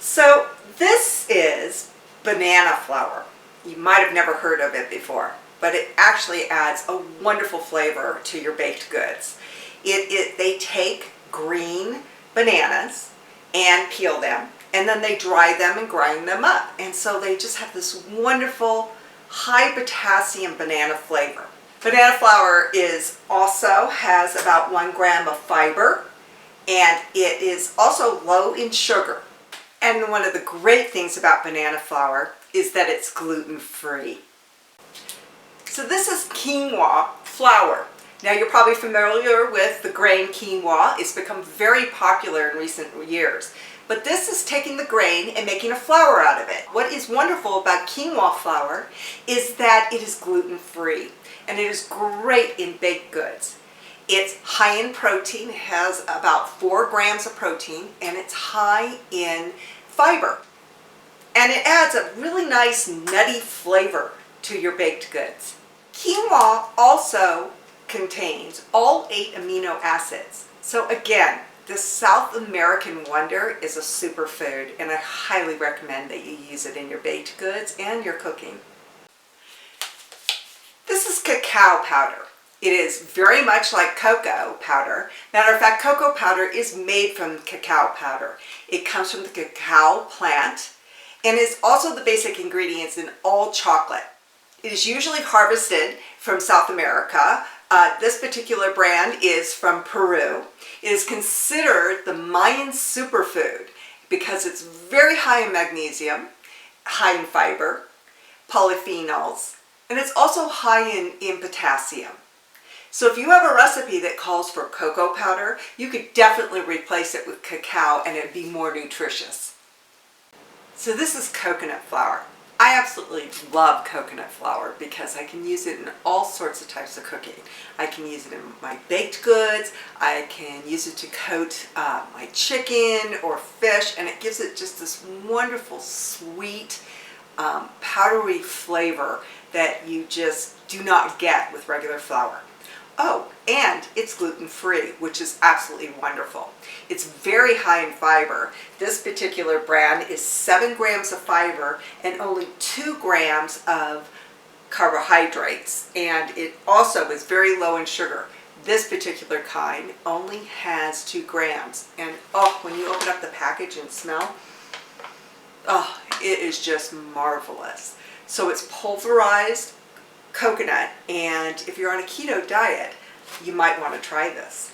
So this is banana flour. You might have never heard of it before, but it actually adds a wonderful flavor to your baked goods. They take green bananas and peel them, and then they dry them and grind them up. And so they just have this wonderful high potassium banana flavor. Banana flour also has about 1 gram of fiber, and it is also low in sugar. And one of the great things about banana flour is that it's gluten-free. So this is quinoa flour. Now you're probably familiar with the grain quinoa. It's become very popular in recent years. But this is taking the grain and making a flour out of it. What is wonderful about quinoa flour is that it is gluten-free, and it is great in baked goods. It's high in protein. It has about 4 grams of protein, and it's high in fiber. And it adds a really nice nutty flavor to your baked goods. Quinoa also contains all 8 amino acids. So again, this South American wonder is a superfood, and I highly recommend that you use it in your baked goods and your cooking. This is cacao powder. It is very much like cocoa powder. Matter of fact, cocoa powder is made from cacao powder. It comes from the cacao plant and is also the basic ingredients in all chocolate. It is usually harvested from South America. This particular brand is from Peru. It is considered the Mayan superfood because it's very high in magnesium, high in fiber, polyphenols, and it's also high in potassium. So if you have a recipe that calls for cocoa powder, you could definitely replace it with cacao and it'd be more nutritious. So this is coconut flour. I absolutely love coconut flour because I can use it in all sorts of types of cooking. I can use it in my baked goods, I can use it to coat my chicken or fish, and it gives it just this wonderful, sweet, powdery flavor that you just do not get with regular flour. Oh, and it's gluten-free, which is absolutely wonderful. It's very high in fiber. This particular brand is 7 grams of fiber and only 2 grams of carbohydrates. And it also is very low in sugar. This particular kind only has 2 grams. And oh, when you open up the package and smell, oh, it is just marvelous. So it's pulverized coconut, and if you're on a keto diet, you might want to try this.